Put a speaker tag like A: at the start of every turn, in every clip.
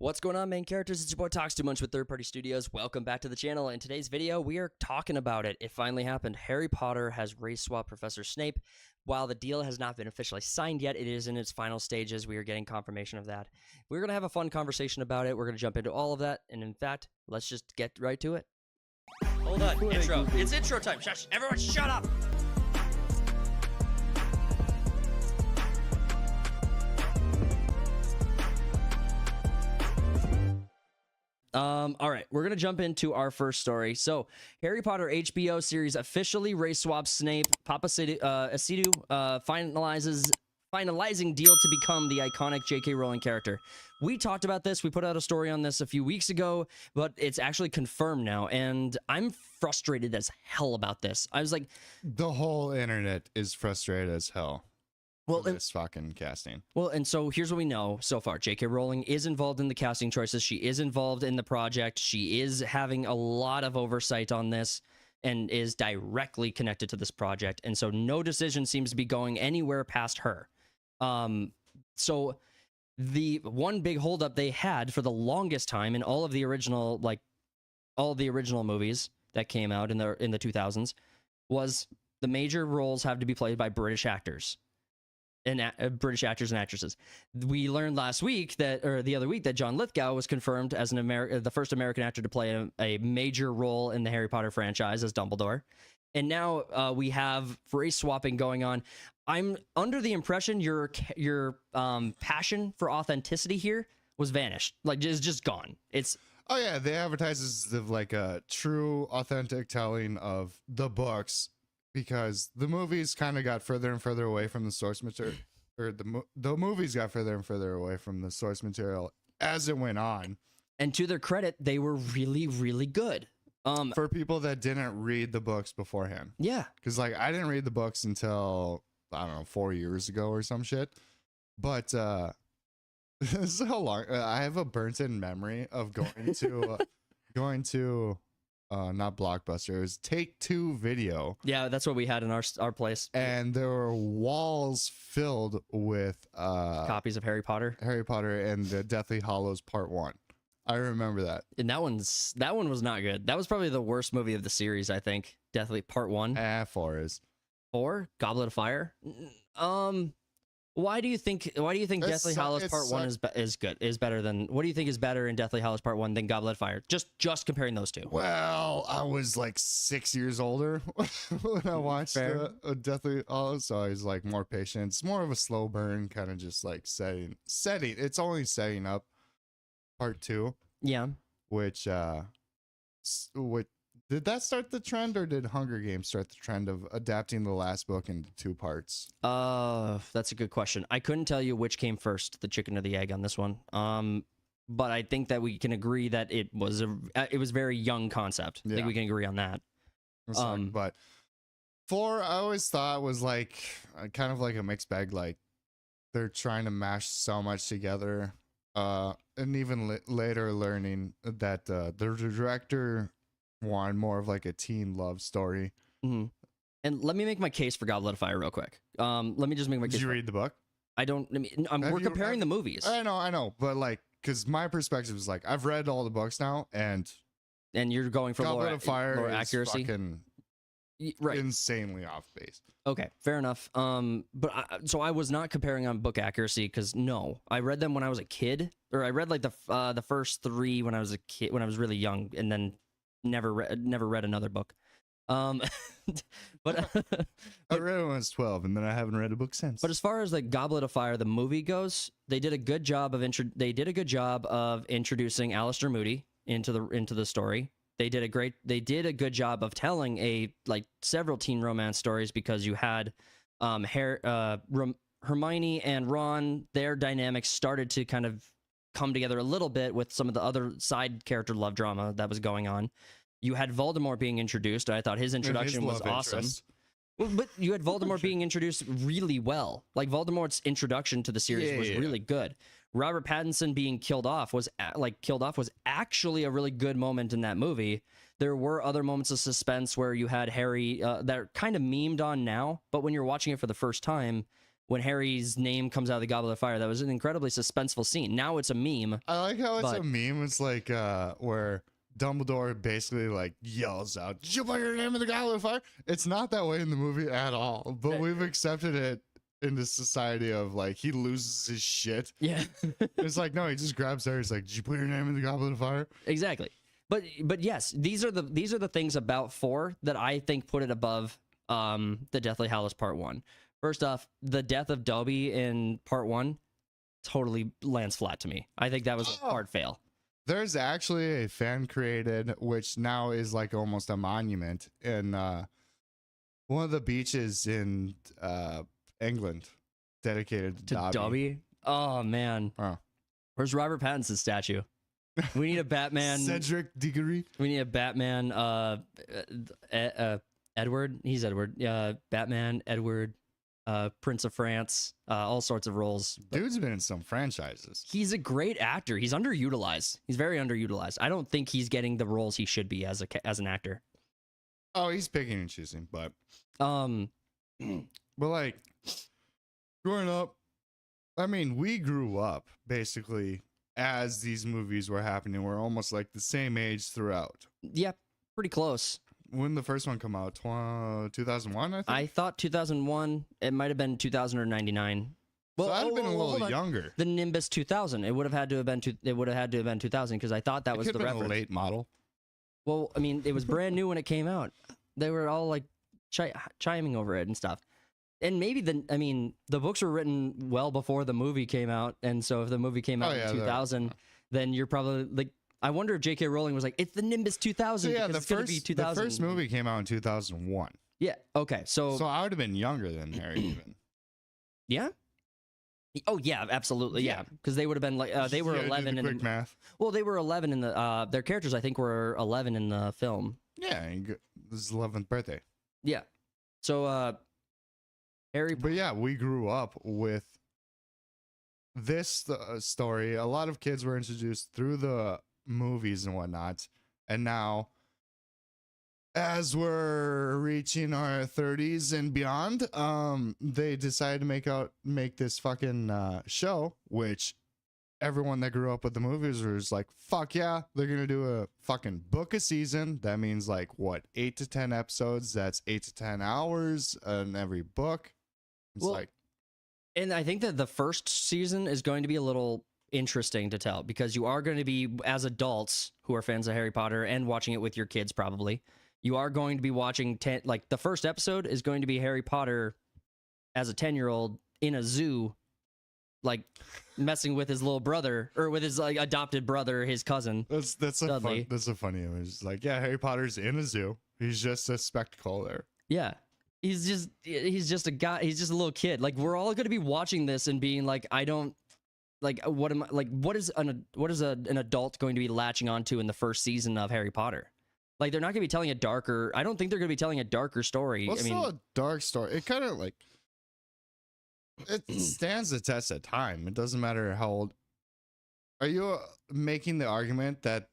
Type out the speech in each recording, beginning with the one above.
A: What's going on, main characters? It's your boy Talks Too Much with Third Party Studios. Welcome back to the channel. In today's video, we are talking about it. It finally happened. Harry Potter has race swapped Professor Snape. While the deal has not been officially signed yet, it is in its final stages. We are getting confirmation of that. We're going to have a fun conversation about it. We're going to jump into all of that. And in fact, let's just get right to it. Hold on. Intro. It's intro time. Shush. Everyone shut up. All right, we're gonna jump into our first story. So, Harry Potter HBO series officially race swaps Snape. Paapa Essiedu finalizing deal to become the iconic J.K. Rowling character. We talked about this. We put out a story on this a few weeks ago, but it's actually confirmed now, and I'm frustrated as hell about this. I was like,
B: the whole internet is frustrated as hell.
A: Well,
B: this fucking casting.
A: Well, and so here's what we know so far. J.K. Rowling is involved in the casting choices. She is involved in the project. She is having a lot of oversight on this and is directly connected to this project. And so no decision seems to be going anywhere past her. So the one big holdup they had for the longest time in all of the original, movies that came out in the 2000s was the major roles have to be played by British actors. British actors and actresses. We learned last week the other week that John Lithgow was confirmed as the first American actor to play a major role in the Harry Potter franchise as Dumbledore. And now we have race swapping going on. I'm under the impression your passion for authenticity here was vanished, like is just gone.
B: Oh yeah, they advertise as like a true, authentic telling of the books. Because the movies kind of got further and further away from the source material, or the movies got further and further away from the source material as it went on.
A: And to their credit, they were really, really good.
B: For people that didn't read the books beforehand.
A: Yeah.
B: Because like I didn't read the books until, I don't know, 4 years ago or some shit. But this is how long I have a burnt-in memory of going to not Blockbuster, it was Take Two Video.
A: Yeah, that's what we had in our place.
B: And there were walls filled with
A: copies of Harry Potter
B: and the Deathly Hallows Part 1. I remember that.
A: And that one was not good. That was probably the worst movie of the series, I think. Deathly Part 1.
B: 4 is.
A: 4? Goblet of Fire? Why do you think Deathly Hallows Part 1 is better than, what do you think is better in Deathly Hallows Part 1 than Goblet of Fire? Just comparing those two.
B: Well, I was like 6 years older when I watched Deathly Hallows, so I was like more patient. It's more of a slow burn, kind of just like setting. It's only setting up Part 2.
A: Yeah.
B: Which did that start the trend, or did Hunger Games start the trend of adapting the last book into 2 parts?
A: That's a good question. I couldn't tell you which came first, the chicken or the egg on this one. But I think that we can agree that it was very young concept. I think we can agree on that.
B: But 4, I always thought was like kind of like a mixed bag. Like they're trying to mash so much together. And even later learning that the director wanted more of like a teen love story.
A: Mm-hmm. And let me make my case for Goblet of Fire real quick. Let me just make my case.
B: Did you read the book?
A: We're comparing the movies.
B: I know, but like, because my perspective is like, I've read all the books now, and
A: you're going for
B: Goblet of Fire
A: more accuracy,
B: fucking
A: right,
B: insanely off base.
A: Okay, fair enough. So I was not comparing on book accuracy because no, I read them when I was a kid, or I read like the first 3 when I was a kid, when I was really young, and then never read another book. But
B: I read it when I was 12, and then I haven't read a book since.
A: But as far as like Goblet of Fire, the movie goes, they did a good job of introducing Alistair Moody into the story. They did a good job of telling several teen romance stories, because you had Hermione and Ron, their dynamics started to kind of come together a little bit with some of the other side character love drama that was going on. You had Voldemort being introduced. I thought his introduction was awesome. Well, but you had Voldemort being introduced really well. Like Voldemort's introduction to the series was really good. Robert Pattinson being killed off was actually a really good moment in that movie. There were other moments of suspense where you had Harry that are kind of memed on now, but when you're watching it for the first time, when Harry's name comes out of the Goblet of Fire. That was an incredibly suspenseful scene. Now it's a meme.
B: I like how it's
A: but-
B: a meme. It's like where Dumbledore basically like yells out, "Did you put your name in the Goblet of Fire?" It's not that way in the movie at all, but we've accepted it in the society of like he loses his shit.
A: Yeah.
B: It's like, no, he just grabs her. He's like, "Did you put your name in the Goblet of Fire?"
A: Exactly. But yes, these are the things about 4 that I think put it above the Deathly Hallows Part 1. First off, the death of Dobby in Part 1 totally lands flat to me. I think that was a hard fail.
B: There's actually a fan created, which now is like almost a monument in one of the beaches in England, dedicated to
A: Dobby. Oh man.
B: Oh.
A: Where's Robert Pattinson's statue? We need a Batman.
B: Cedric Diggory.
A: We need a Batman. Edward. He's Edward. Batman. Edward. Prince of France. All sorts of roles.
B: Dude's been in some franchises.
A: He's a great actor. He's underutilized. He's very underutilized. I don't think he's getting the roles he should be as an actor.
B: Oh, he's picking and choosing, but like growing up, I mean, we grew up basically as these movies were happening. We're almost like the same age throughout.
A: Yeah, pretty close.
B: When the first one come out, 2001, I think.
A: I thought 2001. It might have been 2000 or 99. Well,
B: so I'd have been a
A: hold
B: little
A: on.
B: younger.
A: The Nimbus 2000. It would have had to have been. It would have had to have been 2000 because I thought that was the
B: been
A: reference.
B: a late model.
A: Well, I mean, it was brand new when it came out. They were all like chiming over it and stuff. And maybe the books were written well before the movie came out, and so if the movie came out in 2000, then you're probably like. I wonder if J.K. Rowling was like, "It's the Nimbus 2000."
B: So yeah,
A: because
B: the first movie came out in 2001.
A: Yeah. Okay. So
B: I would have been younger than Harry even.
A: Yeah. Oh yeah, absolutely. Yeah, because they would have been like they were 11 in
B: quick math.
A: Well, they were 11 in the their characters I think were 11 in the film.
B: Yeah, this is 11th birthday.
A: Yeah. So Harry.
B: But yeah, we grew up with this story. A lot of kids were introduced through the movies and whatnot, and now as we're reaching our 30s and beyond, they decided to make this fucking show, which everyone that grew up with the movies was like, fuck yeah, they're gonna do a fucking book a season. That means like what, 8 to 10 episodes. That's 8 to 10 hours in every book. It's
A: Well, and I think that the first season is going to be a little interesting to tell because you are going to be, as adults who are fans of Harry Potter and watching it with your kids, probably you are going to be watching like the first episode is going to be Harry Potter as a 10-year-old in a zoo, like messing with his little brother or with his like adopted brother, his cousin.
B: that's a funny image. It's like, yeah, Harry Potter's in a zoo. He's just a spectacle there.
A: Yeah. He's just a guy. He's just a little kid. Like we're all going to be watching this and being like, I don't like, what am I like? What is an adult going to be latching onto in the first season of Harry Potter? Like they're not going to be telling a darker. I don't think they're going to be telling a darker story.
B: Well, it's still a dark story. It kind of like it stands the test of time. It doesn't matter how old. Are you making the argument that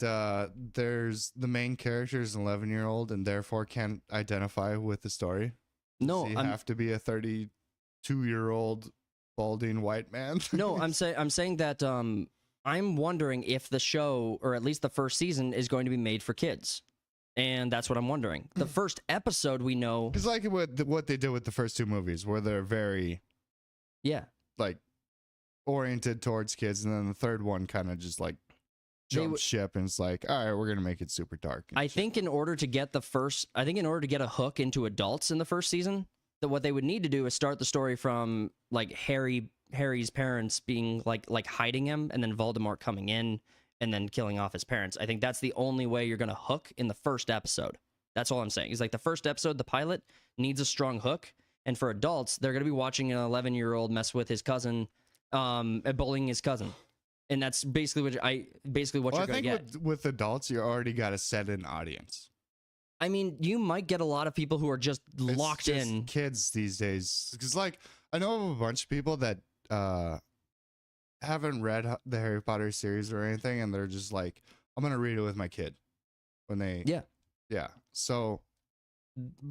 B: there's the main character is an 11-year-old and therefore can't identify with the story?
A: No,
B: Does he have to be a 32-year-old balding white man?
A: No, I'm saying that I'm wondering if the show, or at least the first season, is going to be made for kids. And that's what I'm wondering. The first episode we know
B: It's like what they did with the first 2 movies, where they're very like oriented towards kids, and then the third one kind of just like jump ship and it's like, all right, we're gonna make it super dark.
A: I think in order to get a hook into adults in the first season, that what they would need to do is start the story from like Harry's parents being like hiding him, and then Voldemort coming in and then killing off his parents. I think that's the only way you're gonna hook in the first episode. That's all I'm saying. Is like the first episode, the pilot needs a strong hook, and for adults, they're gonna be watching an 11-year-old mess with his cousin, bullying his cousin. And that's basically what you're going to get.
B: With adults, you already got to set an audience.
A: I mean, you might get a lot of people who are just locked in.
B: Kids these days, because like I know of a bunch of people that haven't read the Harry Potter series or anything, and they're just like, I'm gonna read it with my kid when they yeah. So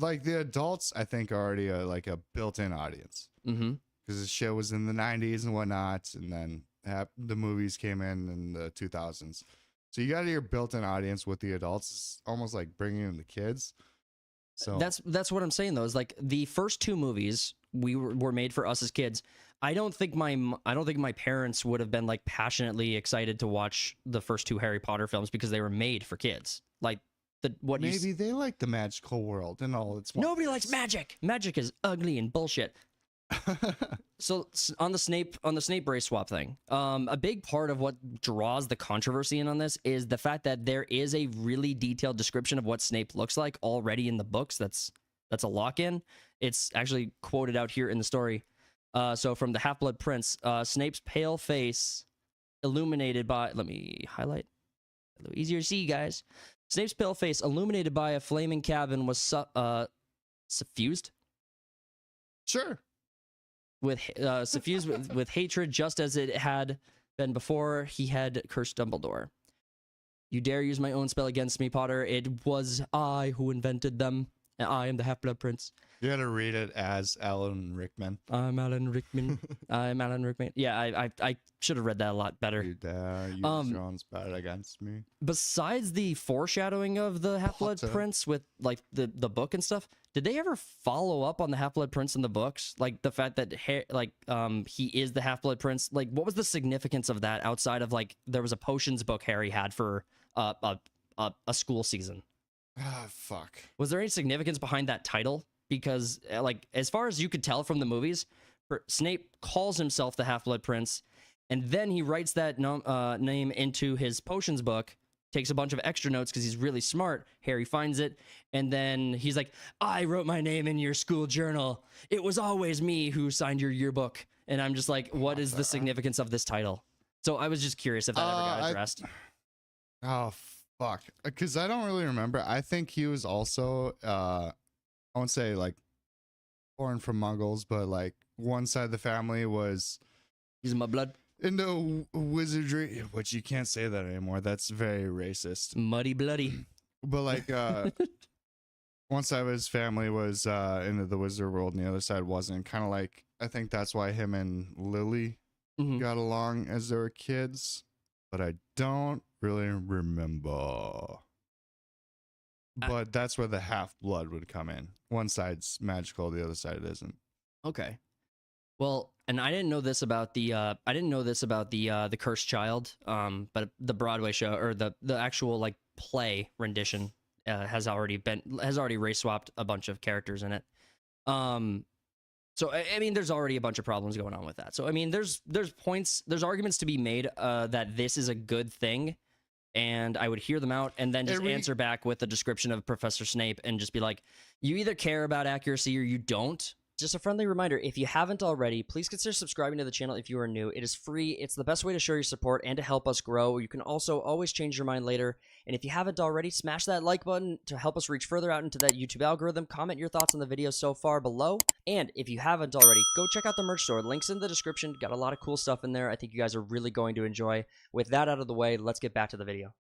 B: like the adults, I think are already like a built-in audience.
A: Mm-hmm.
B: because the show was in the 90s and whatnot, and then the movies came in the 2000s. So you got your built-in audience with the adults. It's almost like bringing in the kids. So
A: That's what I'm saying though. Is like the first two movies were made for us as kids. I don't think my parents would have been like passionately excited to watch the first two Harry Potter films because they were made for kids. Like
B: maybe they like the magical world and all its wonders.
A: Nobody likes magic. Magic is ugly and bullshit. So on the Snape race swap thing, a big part of what draws the controversy in on this is the fact that there is a really detailed description of what Snape looks like already in the books. That's a lock-in. It's actually quoted out here in the story. So from the Half-Blood Prince, Snape's pale face illuminated by, let me highlight, a little easier to see, guys. Snape's pale face illuminated by a flaming cabin was suffused.
B: Sure.
A: Suffused with hatred, just as it had been before he had cursed Dumbledore. You dare use my own spell against me, Potter. It was I who invented them, and I am the Half-Blood Prince.
B: You gotta read it as Alan Rickman.
A: I'm Alan Rickman. I'm Alan Rickman. Yeah, I should have read that a lot better.
B: You dare use your own spell against me.
A: Besides the foreshadowing of the Half-Blood Prince with like the book and stuff, did they ever follow up on the Half-Blood Prince in the books? Like the fact that he is the Half-Blood Prince. Like, what was the significance of that outside of like there was a potions book Harry had for a school season?
B: Ah, fuck.
A: Was there any significance behind that title? Because like as far as you could tell from the movies, Snape calls himself the Half-Blood Prince, and then he writes that name into his potions book. Takes a bunch of extra notes because he's really smart. Harry finds it, and then he's like, I wrote my name in your school journal. It was always me who signed your yearbook. And I'm just like, what is the significance of this title? So I was just curious if that ever got addressed.
B: Oh, fuck. Because I don't really remember. I think he was also, I won't say like born from Muggles, but like one side of the family was...
A: He's in my blood.
B: Into wizardry, which you can't say that anymore. That's very racist.
A: Muddy bloody.
B: But like one side of his family was into the wizard world and the other side wasn't. Kind of like, I think that's why him and Lily got along as they were kids, but I don't really remember. But that's where the half-blood would come in. One side's magical, the other side isn't.
A: Okay. Well, and I didn't know this about the Cursed Child, but the Broadway show or the actual like play rendition has already race swapped a bunch of characters in it. So I mean, there's already a bunch of problems going on with that. So I mean, there's arguments to be made that this is a good thing, and I would hear them out and then just answer back with a description of Professor Snape and just be like, you either care about accuracy or you don't. Just a friendly reminder, if you haven't already, please consider subscribing to the channel if you are new. It is free, it's the best way to show your support and to help us grow. You can also always change your mind later. And if you haven't already, smash that like button to help us reach further out into that YouTube algorithm. Comment your thoughts on the video so far below. And if you haven't already, go check out the merch store. Links in the description. Got a lot of cool stuff in there. I think you guys are really going to enjoy. With that out of the way, let's get back to the video.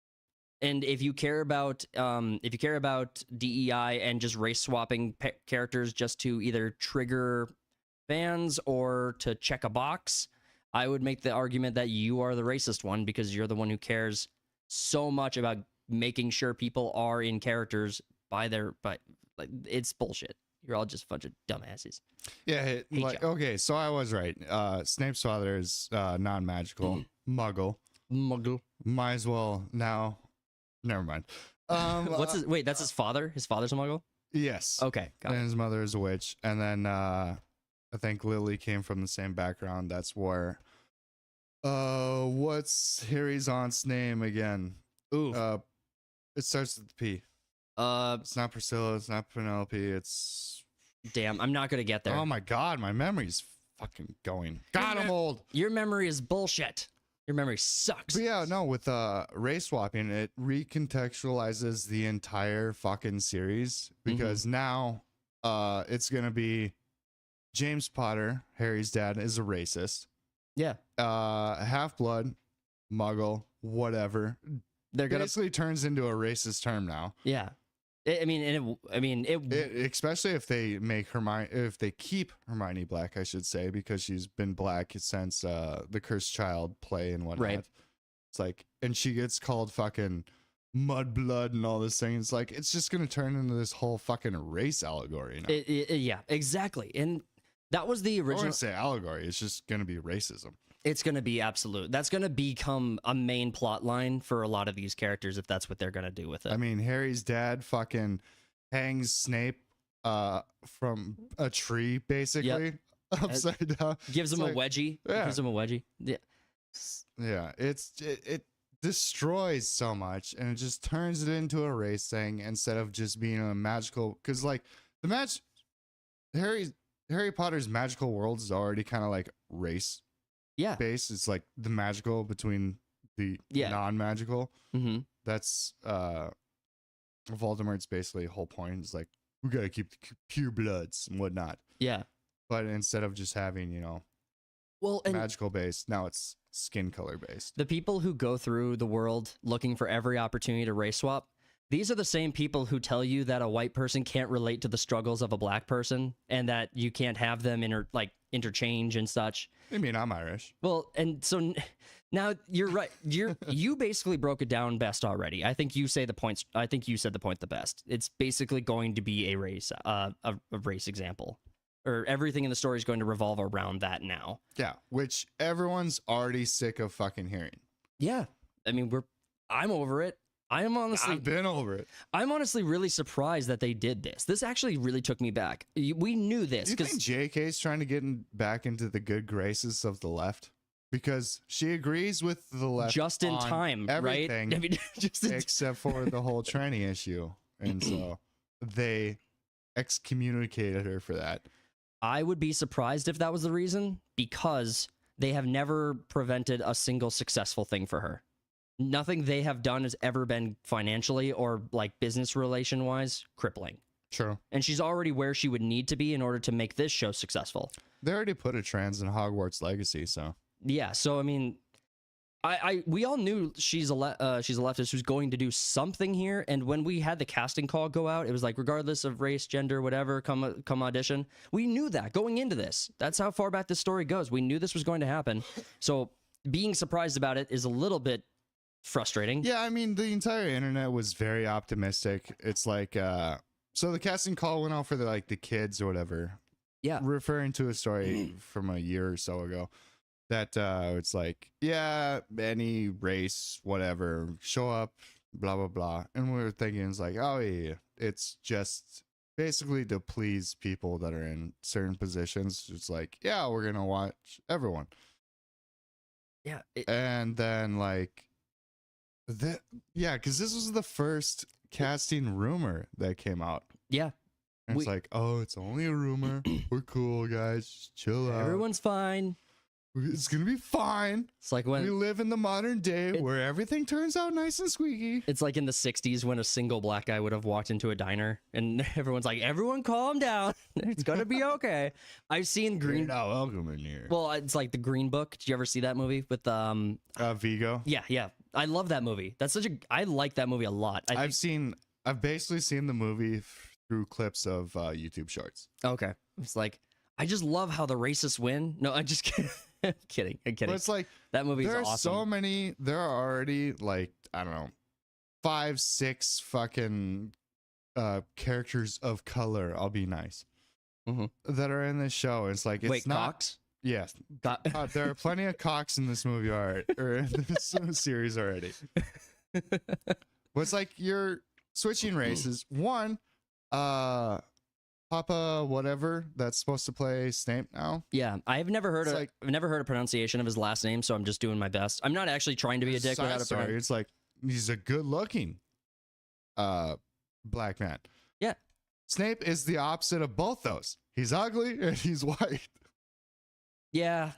A: And if you care about DEI and just race swapping characters just to either trigger fans or to check a box, I would make the argument that you are the racist one because you're the one who cares so much about making sure people are in characters but like it's bullshit. You're all just a bunch of dumbasses.
B: Yeah, okay, so I was right. Snape's father is non-magical, Muggle. Might as well now. Never mind.
A: That's his father? His father's a Muggle?
B: Yes.
A: Okay, got it.
B: And his mother is a witch. And then I think Lily came from the same background. That's where what's Harry's aunt's name again?
A: Ooh.
B: It starts with the P. It's not Priscilla, it's not Penelope, it's
A: damn, I'm not gonna get there.
B: Oh my god, my memory's fucking going. God, I'm old.
A: Your memory is bullshit. Your memory sucks.
B: But yeah, no, with race swapping, it recontextualizes the entire fucking series because now it's gonna be James Potter, Harry's dad, is a racist.
A: Yeah.
B: Half-blood, Muggle, whatever. They're basically turns into a racist term now.
A: Yeah. I mean, and
B: Especially if they make Hermione, if they keep Hermione black, I should say, because she's been black since the Cursed Child play and whatnot.
A: Right.
B: It's like, and she gets called fucking mudblood and all this thing. It's like, it's just gonna turn into this whole fucking race allegory now.
A: Yeah, exactly. And that was the
B: I
A: original.
B: wouldn't say allegory. It's just gonna be racism.
A: It's going to be absolute. That's going to become a main plot line for a lot of these characters if that's what they're going to do with it.
B: I mean, Harry's dad fucking hangs Snape from a tree, basically, upside down.
A: Gives
B: It's
A: him
B: like,
A: a wedgie.
B: yeah.
A: Gives him a wedgie. Yeah.
B: Yeah, it destroys so much, and it just turns it into a race thing instead of just being a magical. Because like Harry Potter's magical world is already kind of like race
A: Yeah.
B: based. It's like the magical between the non-magical.
A: Mm-hmm.
B: That's Voldemort's basically whole point is like, we gotta keep the pure bloods and whatnot.
A: Yeah.
B: But instead of just having,
A: And
B: magical based, now it's skin color based.
A: the people who go through the world looking for every opportunity to race swap, these are the same people who tell you that a white person can't relate to the struggles of a black person and that you can't have them interchange and such.
B: I mean, I'm Irish.
A: Well, and so now you're right. You basically broke it down best already. I think you said the point the best. It's basically going to be a race example, or everything in the story is going to revolve around that now.
B: Yeah, which everyone's already sick of fucking hearing.
A: Yeah, I mean I'm over it.
B: I've been over it.
A: I'm honestly really surprised that they did this. This actually really took me back. We knew this.
B: Do you think JK's trying to get back into the good graces of the left? Because she agrees with the left
A: just in time,
B: everything,
A: right? I mean,
B: except for the whole tranny issue. And so they excommunicated her for that.
A: I would be surprised if that was the reason, because they have never prevented a single successful thing for her. Nothing they have done has ever been financially or like business relation wise crippling.
B: True.
A: And she's already where she would need to be in order to make this show successful.
B: They already put a trans in Hogwarts Legacy, so
A: yeah. So I mean, we all knew she's a leftist who's going to do something here. And when we had the casting call go out, it was like, regardless of race, gender, whatever, come audition. We knew that going into this. That's how far back this story goes. We knew this was going to happen. So being surprised about it is a little bit frustrating.
B: yeah, I mean, the entire internet was very optimistic. It's like so the casting call went out for the kids or whatever,
A: Yeah.
B: referring to a story from a year or so ago that it's like, yeah, any race, whatever, show up, blah blah blah. And we were thinking, it's like, oh yeah, it's just basically to please people that are in certain positions. It's like, yeah, we're gonna watch everyone.
A: Yeah.
B: And then because this was the first casting rumor that came out.
A: Yeah.
B: And it's like, oh, it's only a rumor. We're cool, guys. Just chill out.
A: Everyone's fine.
B: It's gonna be fine.
A: It's like
B: We
A: when
B: live in the modern day where everything turns out nice and squeaky.
A: it's like in the 60s when a single black guy would have walked into a diner and everyone's like, everyone calm down. It's gonna be okay. I've seen
B: You're
A: Green.
B: not welcome in here.
A: Well, it's like the Green Book. Did you ever see that movie with
B: Vigo.
A: Yeah. I love that movie. I like that movie a lot.
B: I've basically seen the movie through clips of YouTube shorts.
A: Okay. It's like, I just love how the racists win. No, I'm just kidding. I'm kidding.
B: But it's like,
A: That movie's
B: there are
A: awesome.
B: so many. There are already I don't know, 5, 6 fucking characters of color. I'll be nice.
A: Mhm.
B: That are in this show. It's like, it's
A: Wait,
B: not.
A: Cox?
B: Yes, there are plenty of cocks in this movie or in this series already. But it's like you're switching races. One, Paapa whatever that's supposed to play Snape now.
A: Yeah, I've never heard a pronunciation of his last name, so I'm just doing my best. I'm not actually trying to be a dick without a pronunciation.
B: It's like, he's a good-looking black man.
A: Yeah.
B: Snape is the opposite of both those. He's ugly and he's white.
A: Yeah,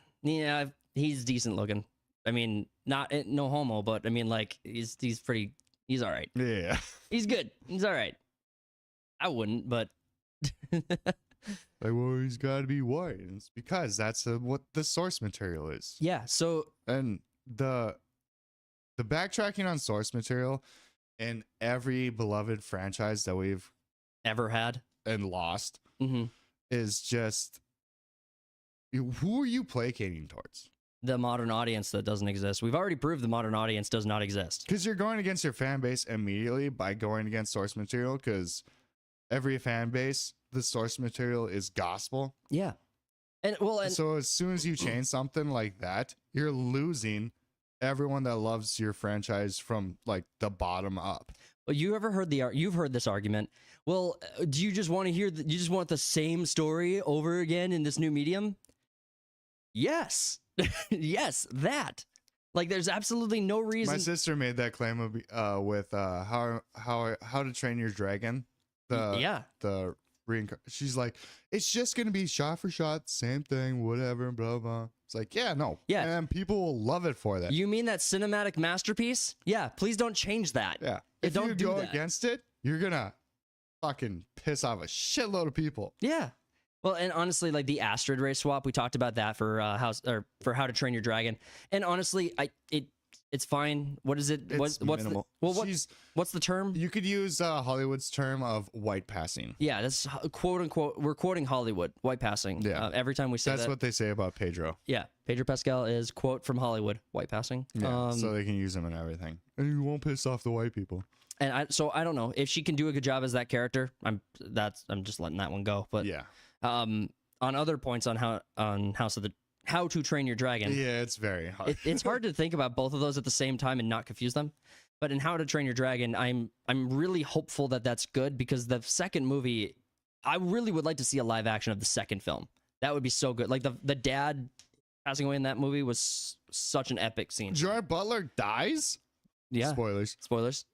A: he's decent looking. I mean, no homo, but I mean, like, he's all right.
B: Yeah.
A: He's good. He's all right. I wouldn't, but
B: Well, he's got to be white. And it's because that's what the source material is.
A: yeah. So
B: And the backtracking on source material in every beloved franchise that we've
A: Ever had.
B: and lost
A: Mm-hmm.
B: is just who are you placating towards?
A: The modern audience that doesn't exist. We've already proved the modern audience does not exist.
B: Because you're going against your fan base immediately by going against source material, because every fan base, the source material is gospel.
A: Yeah. And
B: So as soon as you change something like that, you're losing everyone that loves your franchise from like the bottom up.
A: well, you've heard this argument. Well, do you just want to hear you just want the same story over again in this new medium? Yes. Yes, that. Like there's absolutely no reason.
B: My sister made that claim with how to Train Your Dragon. The she's like, it's just gonna be shot for shot, same thing, whatever, blah blah. It's like, yeah, no,
A: Yeah.
B: and people will love it for that.
A: You mean that cinematic masterpiece? Yeah, please don't change that.
B: Yeah,
A: Yeah,
B: if
A: don't
B: you
A: do
B: go
A: that.
B: against it, you're gonna fucking piss off a shitload of people.
A: Yeah. Well, and honestly, like the Astrid race swap, we talked about that for How to Train Your Dragon, and honestly, it's fine. What is it?
B: It's
A: What's
B: minimal.
A: what's the term?
B: You could use Hollywood's term of white passing.
A: Yeah, that's quote unquote. We're quoting Hollywood, white passing.
B: Yeah.
A: Every time we say
B: That's
A: that.
B: what they say about Pedro.
A: Yeah, Pedro Pascal is quote from Hollywood, white passing.
B: Yeah, so they can use him in everything, and you won't piss off the white people.
A: And I don't know if she can do a good job as that character. I'm just letting that one go. But
B: Yeah,
A: on other points on How to Train Your Dragon.
B: yeah, it's very hard.
A: It's hard to think about both of those at the same time and not confuse them. But in How to Train Your Dragon, I'm really hopeful that that's good, because the second movie, I really would like to see a live action of the second film. That would be so good. Like the dad passing away in that movie was such an epic scene.
B: Gerard Butler dies.
A: Yeah.
B: Spoilers.
A: Spoilers.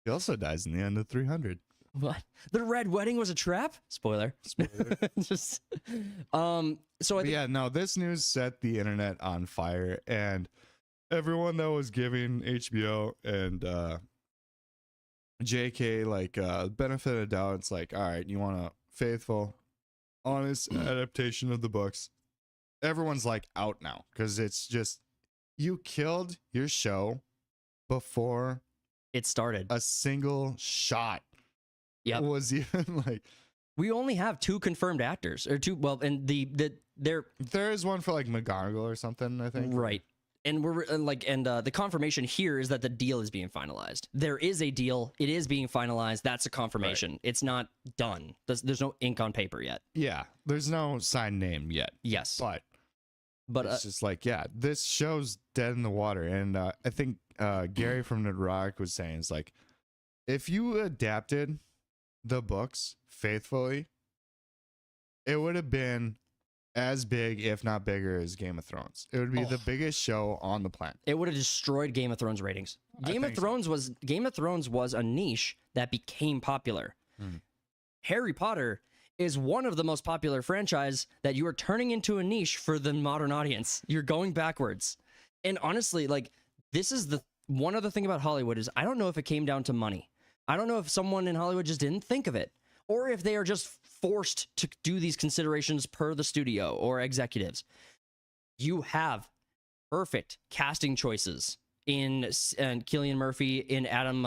B: He also dies in the end of 300.
A: What? The Red Wedding was a trap? Spoiler.
B: Spoiler.
A: Just so I think,
B: Yeah, no, this news set the internet on fire, and everyone that was giving HBO and JK like benefit of doubt, it's like, all right, you want a faithful, honest adaptation of the books. Everyone's like out now, because it's just, you killed your show before
A: it started.
B: a single shot.
A: Yep.
B: Was even like,
A: We only have 2 confirmed actors, or 2. Well, and they're
B: there is one for like McGonagall or something, I think.
A: right. And we're the confirmation here is that the deal is being finalized. There is a deal. It is being finalized. That's a confirmation. Right. It's not done. There's no ink on paper yet.
B: Yeah, there's no signed name yet.
A: Yes.
B: But it's just like, yeah, this show's dead in the water. And I think Gary from The Rock was saying, it's like, if you adapted the books faithfully, it would have been as big, if not bigger, as Game of Thrones. It would be the biggest show on the planet.
A: It would have destroyed Game of Thrones ratings. Game of Thrones was a niche that became popular. Harry Potter is one of the most popular franchise that you are turning into a niche for the modern audience. You're going backwards. And honestly, like, this is the one other thing about Hollywood is I don't know if it came down to money. I don't know if someone in Hollywood just didn't think of it, or if they are just forced to do these considerations per the studio or executives. You have perfect casting choices in Cillian Murphy, in Adam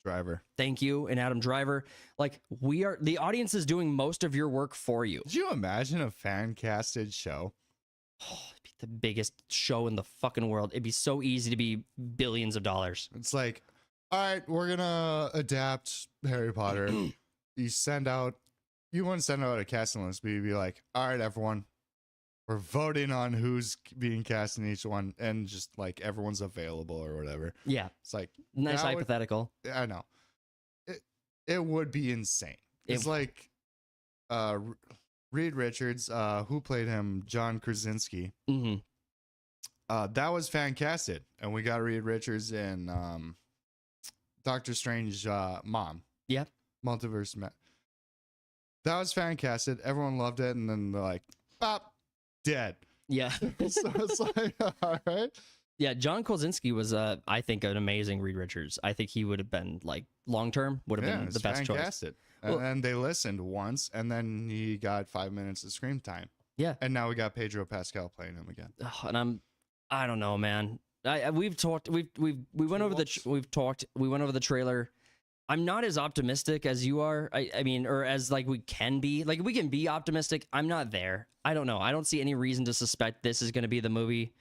B: Driver.
A: Thank you. And Adam Driver. Like, the audience is doing most of your work for you.
B: Could you imagine a fan casted show?
A: Oh, it'd be the biggest show in the fucking world. It'd be so easy to be billions of dollars.
B: It's like, all right, we're gonna adapt Harry Potter. You want to send out a casting list, but you'd be like, all right, everyone, we're voting on who's being cast in each one, and just like everyone's available or whatever.
A: Yeah.
B: It's like,
A: Nice hypothetical.
B: I know. It would be insane. It's like Reed Richards, who played him, John Krasinski.
A: Mm-hmm.
B: That was fan casted, and we got Reed Richards in Doctor Strange mom.
A: Yeah.
B: Multiverse. That was fan casted. Everyone loved it, and then they're like, "Bop, dead."
A: Yeah.
B: So it's like, all right.
A: Yeah, John Krasinski was, I think, an amazing Reed Richards. I think he would have been, like, long-term, would have been the best choice.
B: Casted. And then they listened once, and then he got 5 minutes of screen time.
A: Yeah.
B: And now we got Pedro Pascal playing him again.
A: And I don't know, man. We've talked. We went over we went over the trailer. I'm not as optimistic as you are. I mean, or as like we can be. Like we can be optimistic. I'm not there. I don't know. I don't see any reason to suspect this is going to be the movie.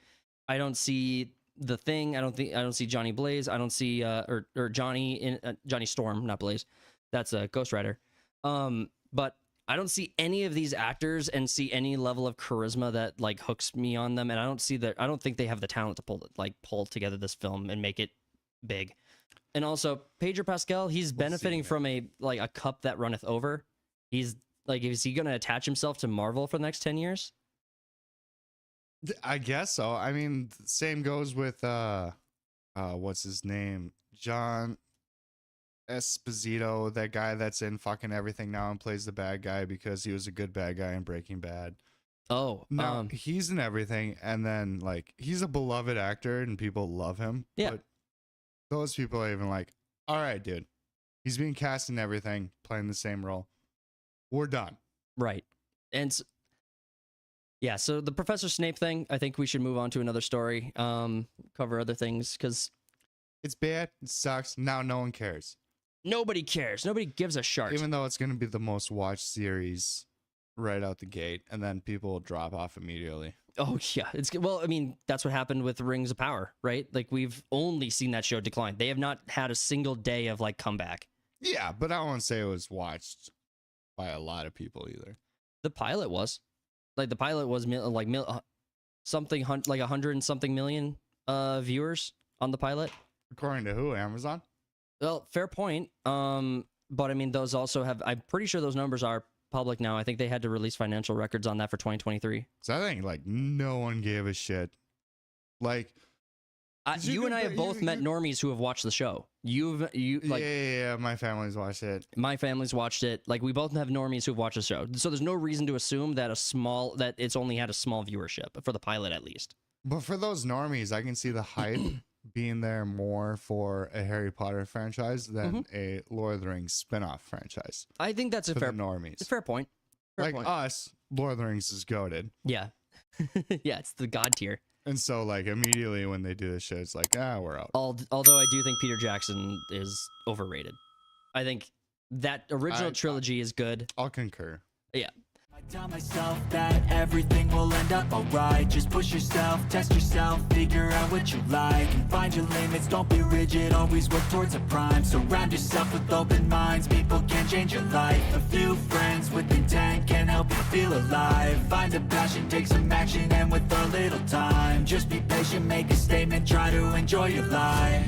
A: I don't see the Thing. I don't see Johnny Blaze. I don't see or Johnny in Johnny Storm, not Blaze. That's a Ghost Rider. But I don't see any of these actors and see any level of charisma that like hooks me on them, and I don't see that. I don't think they have the talent to pull together this film and make it big. And also, Pedro Pascal, he's benefiting from a cup that runneth over. He's like, is he going to attach himself to Marvel for the next 10 years?
B: I guess so. I mean, same goes with what's his name? John Esposito, that guy that's in fucking everything now and plays the bad guy because he was a good bad guy in Breaking Bad.
A: Oh,
B: no, he's in everything, and then like he's a beloved actor and people love him.
A: Yeah.
B: But those people are even like, all right, dude, he's being cast in everything, playing the same role. We're done.
A: Right. And yeah, so the Professor Snape thing, I think we should move on to another story, cover other things, because
B: it's bad, it sucks, now no one cares.
A: Nobody cares. Nobody gives a shart.
B: Even though it's going to be the most watched series right out the gate, and then people will drop off immediately.
A: Oh, yeah. Well, I mean, that's what happened with Rings of Power, right? Like, we've only seen that show decline. They have not had a single day of, like, comeback.
B: Yeah, but I don't want to say it was watched by a lot of people either.
A: The pilot was. Like, the pilot was, something, like 100 and something million viewers on the pilot.
B: According to who? Amazon?
A: Well, fair point. But I mean, those also have. I'm pretty sure those numbers are public now. I think they had to release financial records on that for 2023.
B: So I think like no one gave a shit. Like,
A: you and I have both met normies who have watched the show.
B: Yeah, my family's watched it.
A: My family's watched it. Like, we both have normies who've watched the show. So there's no reason to assume that it's only had a small viewership for the pilot at least.
B: But for those normies, I can see the hype being there more for a Harry Potter franchise than a Lord of the Rings spin-off franchise.
A: I think that's a fair
B: normies.
A: Fair point.
B: Like us, Lord of the Rings is goated.
A: Yeah. Yeah, it's the god tier.
B: And so like immediately when they do this shit, it's like, we're out.
A: Although I do think Peter Jackson is overrated. I think that original trilogy is good.
B: I'll concur.
A: Yeah.
C: I tell myself that everything will end up alright. Just push yourself, test yourself, figure out what you like, and find your limits, don't be rigid, always work towards a prime. Surround yourself with open minds, people can change your life. A few friends with intent can help you feel alive. Find a passion, take some action, and with a little time, just be patient, make a statement, try to enjoy your life.